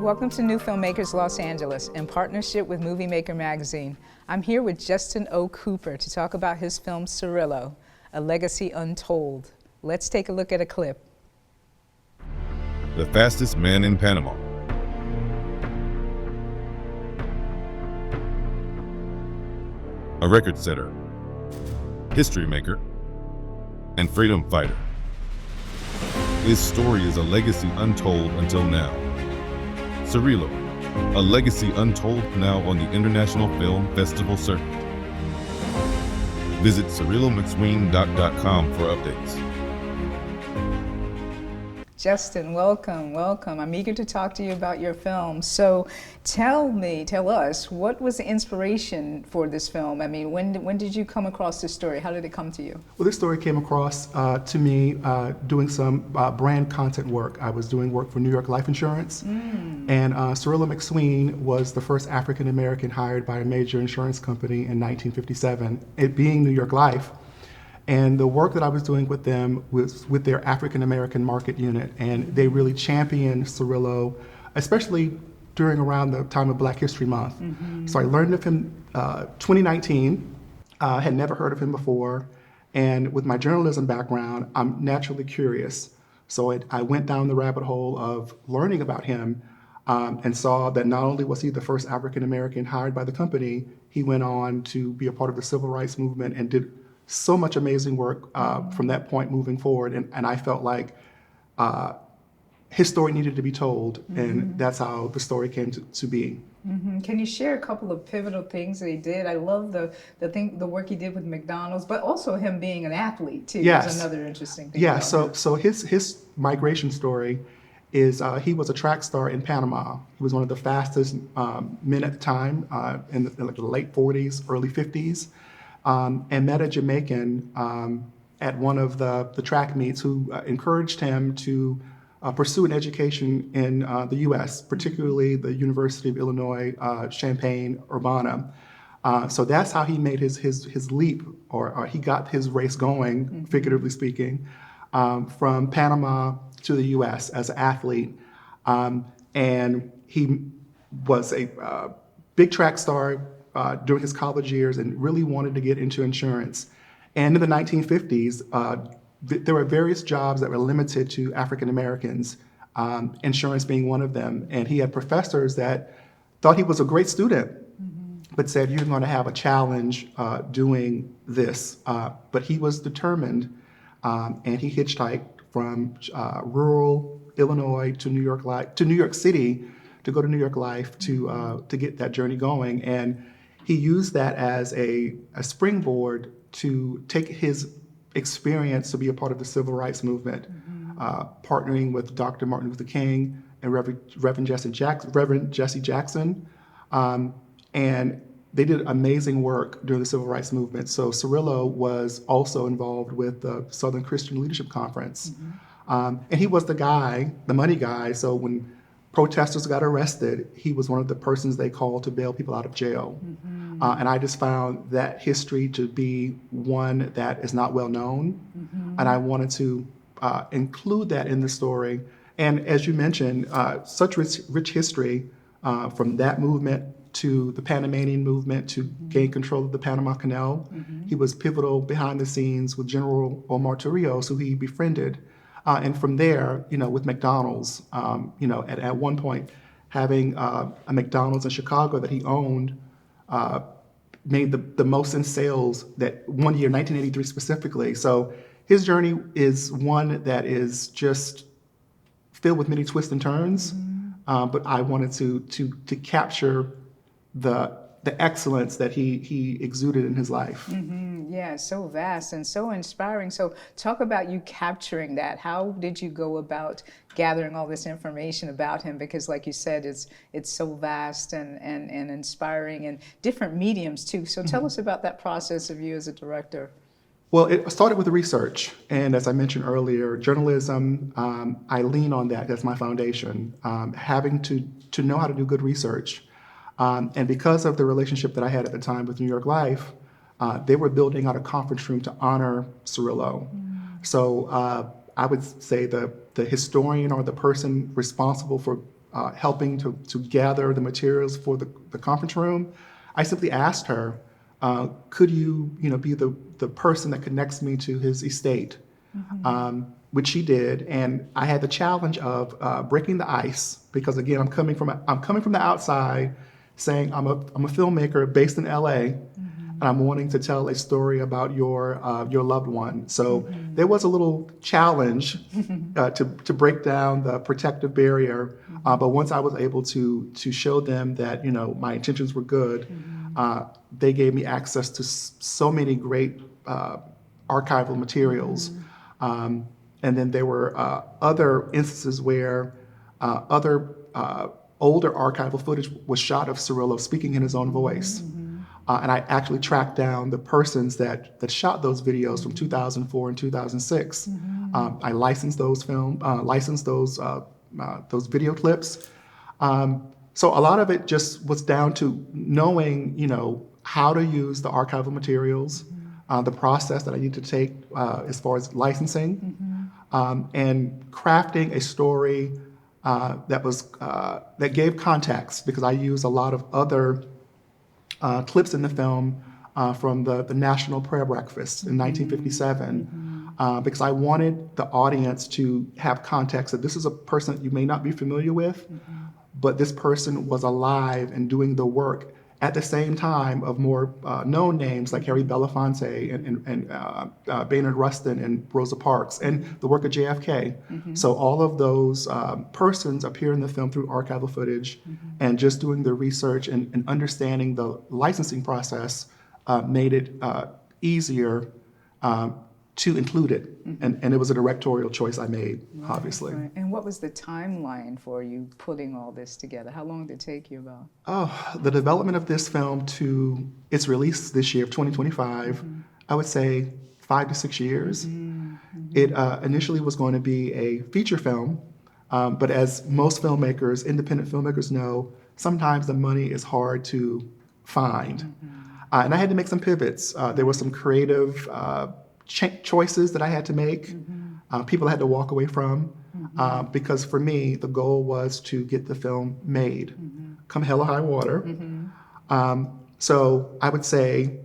Welcome to New Filmmakers Los Angeles in partnership with Movie Maker magazine. I'm here with Justin O. Cooper to talk about his film Cirillo, A Legacy Untold. Let's take a look at a clip. The fastest man in Panama. A record setter, history maker, and freedom fighter. His story is a legacy untold until now. Cirillo, a legacy untold now on the International Film Festival circuit. Visit CirilloMcSween.com for updates. Justin, welcome. I'm eager to talk to you about your film. So tell us, what was the inspiration for this film? I mean, when did you come across this story? How did it come to you? Well, this story came across to me doing some brand content work. I was doing work for New York Life Insurance, and Cirillo McSween was the first African American hired by a major insurance company in 1957, it being New York Life. And the work that I was doing with them was with their African American market unit, and they really championed Cirillo, especially during around the time of Black History Month. So I learned of him 2019, had never heard of him before, and with my journalism background, I'm naturally curious. So I went down the rabbit hole of learning about him and saw that not only was he the first African American hired by the company, he went on to be a part of the civil rights movement and did so much amazing work from that point moving forward, and I felt like his story needed to be told, and that's how the story came to be. Can you share a couple of pivotal things that he did? I love the work he did with McDonald's, but also him being an athlete too. Yes, is another interesting thing. Yeah, so his migration story is he was a track star in Panama. He was one of the fastest men at the time in the late 40s, early 50s. And met a Jamaican at one of the track meets who encouraged him to pursue an education in the U.S., particularly the University of Illinois, Champaign-Urbana. So that's how he made his leap, or he got his race going, figuratively speaking, from Panama to the U.S. as an athlete. And he was a big track star during his college years and really wanted to get into insurance. And in the 1950s, there were various jobs that were limited to African Americans, insurance being one of them. And he had professors that thought he was a great student, but said, you're going to have a challenge doing this. But he was determined, and he hitchhiked from rural Illinois to New York City to go to New York Life to get that journey going. And he used that as a springboard to take his experience to be a part of the civil rights movement, partnering with Dr. Martin Luther King and Reverend Jesse Jackson. And they did amazing work during the civil rights movement. So Cirillo was also involved with the Southern Christian Leadership Conference. And he was the money guy. So when protesters got arrested, he was one of the persons they called to bail people out of jail. And I just found that history to be one that is not well known. And I wanted to include that in the story. And as you mentioned, such rich history from that movement to the Panamanian movement to gain control of the Panama Canal. He was pivotal behind the scenes with General Omar Torrijos, who he befriended. And from there, with McDonald's, at one point, having a McDonald's in Chicago that he owned made the most in sales that one year, 1983 specifically. So his journey is one that is just filled with many twists and turns. But I wanted to capture the excellence that he exuded in his life. Yeah, so vast and so inspiring. So talk about you capturing that. How did you go about gathering all this information about him? Because like you said, it's so vast and inspiring, and different mediums too. So tell us about that process of you as a director. Well, it started with research. And as I mentioned earlier, journalism, I lean on that. That's my foundation, having to know how to do good research. And because of the relationship that I had at the time with New York Life, they were building out a conference room to honor Cirillo. So I would say the historian or the person responsible for helping to gather the materials for the conference room, I simply asked her, could you be the person that connects me to his estate? Which she did, and I had the challenge of breaking the ice because again, I'm coming from the outside, saying I'm a filmmaker based in LA, and I'm wanting to tell a story about your loved one. So there was a little challenge to break down the protective barrier, but once I was able to show them that my intentions were good, they gave me access to so many great archival materials. And then there were other instances where other older archival footage was shot of Cirillo speaking in his own voice. And I actually tracked down the persons that shot those videos from 2004 and 2006. I licensed those those video clips. So a lot of it just was down to knowing, how to use the archival materials, the process that I need to take as far as licensing, and crafting a story that gave context, because I use a lot of other clips in the film from the National Prayer Breakfast in 1957, because I wanted the audience to have context that this is a person that you may not be familiar with, but this person was alive and doing the work at the same time of more known names like Harry Belafonte and Baynard Rustin and Rosa Parks and the work of JFK. So all of those persons appear in the film through archival footage, and just doing the research and understanding the licensing process made it easier to include it. And it was a directorial choice I made, obviously. Right. And what was the timeline for you putting all this together? How long did it take you about? Oh, the development of this film to its release this year of 2025, I would say 5 to 6 years. It initially was going to be a feature film, but as most filmmakers, independent filmmakers know, sometimes the money is hard to find. And I had to make some pivots. There were some creative choices that I had to make, people I had to walk away from, because for me, the goal was to get the film made, come hell or high water. So I would say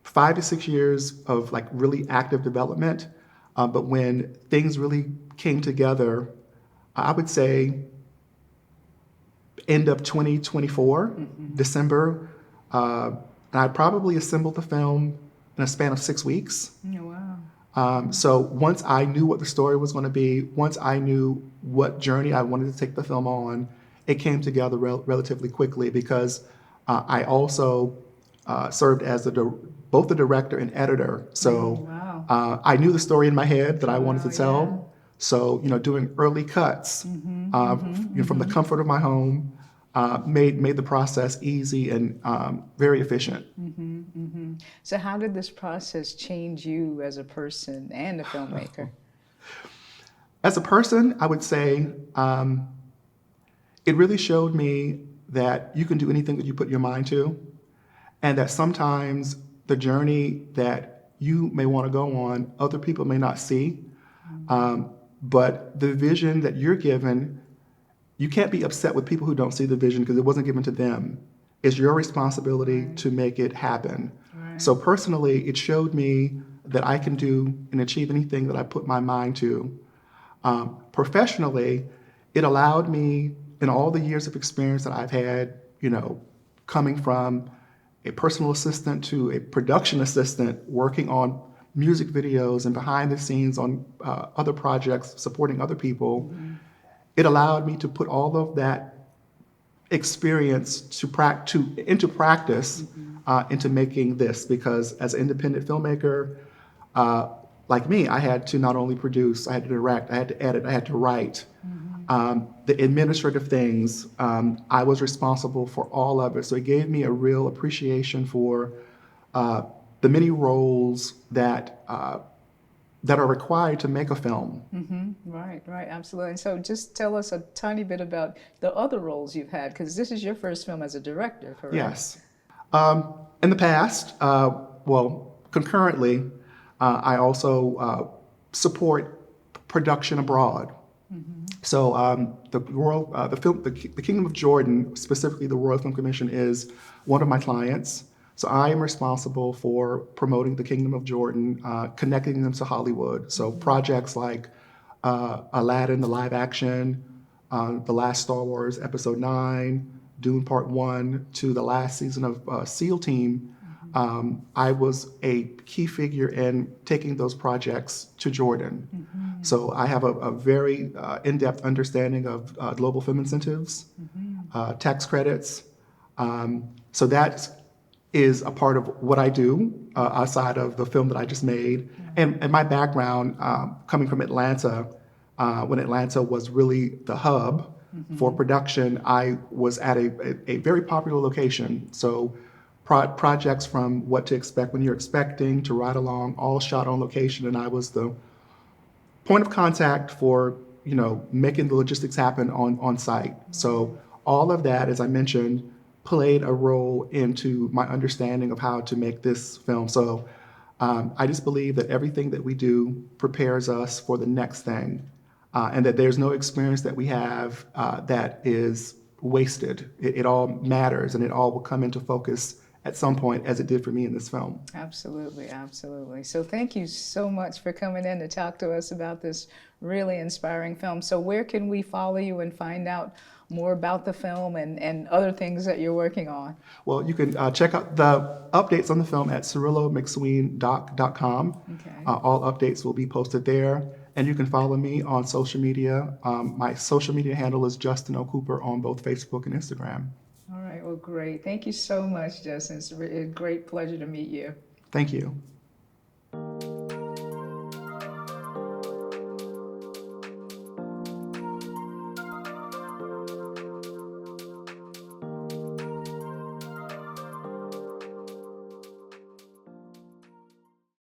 5 to 6 years of like really active development, but when things really came together, I would say end of 2024, December, and I probably assembled the film in a span of 6 weeks. Oh, wow. So once I knew what the story was going to be, once I knew what journey I wanted to take the film on, it came together relatively quickly, because I also served as both the director and editor. So I knew the story in my head that I wanted to tell. Yeah. So doing early cuts from the comfort of my home made the process easy and very efficient. So how did this process change you as a person and a filmmaker? As a person, I would say it really showed me that you can do anything that you put your mind to, and that sometimes the journey that you may want to go on, other people may not see, but the vision that you're given, you can't be upset with people who don't see the vision because it wasn't given to them. It's your responsibility to make it happen. So personally, it showed me that I can do and achieve anything that I put my mind to. Professionally, it allowed me, in all the years of experience that I've had, coming from a personal assistant to a production assistant, working on music videos and behind the scenes on other projects, supporting other people, it allowed me to put all of that experience into practice, into making this, because as an independent filmmaker, like me, I had to not only produce, I had to direct, I had to edit, I had to write. The administrative things, I was responsible for all of it. So it gave me a real appreciation for the many roles that are required to make a film. Right, absolutely. And so just tell us a tiny bit about the other roles you've had, because this is your first film as a director, correct? Yes. In the past, concurrently, I also support production abroad. So the Kingdom of Jordan, specifically the Royal Film Commission, is one of my clients. So I am responsible for promoting the Kingdom of Jordan, connecting them to Hollywood. So projects like Aladdin, the live action, The Last Star Wars, Episode 9, Dune Part 1, to the last season of SEAL Team. I was a key figure in taking those projects to Jordan. So I have a very in-depth understanding of global film incentives, tax credits. So that is a part of what I do outside of the film that I just made. And my background, coming from Atlanta, when Atlanta was really the hub for production, I was at a very popular location. So projects from What to Expect When You're Expecting to Ride Along, all shot on location, and I was the point of contact for making the logistics happen on site. So all of that, as I mentioned, played a role into my understanding of how to make this film. So I just believe that everything that we do prepares us for the next thing, and that there's no experience that we have that is wasted. It all matters, and it all will come into focus at some point, as it did for me in this film. Absolutely, absolutely. So thank you so much for coming in to talk to us about this really inspiring film. So where can we follow you and find out more about the film and other things that you're working on? Well, you can check out the updates on the film at CirilloMcSweenDoc.com. Okay. All updates will be posted there. And you can follow me on social media. My social media handle is Justin O. Cooper on both Facebook and Instagram. All right, well, great. Thank you so much, Justin. It's a great pleasure to meet you. Thank you.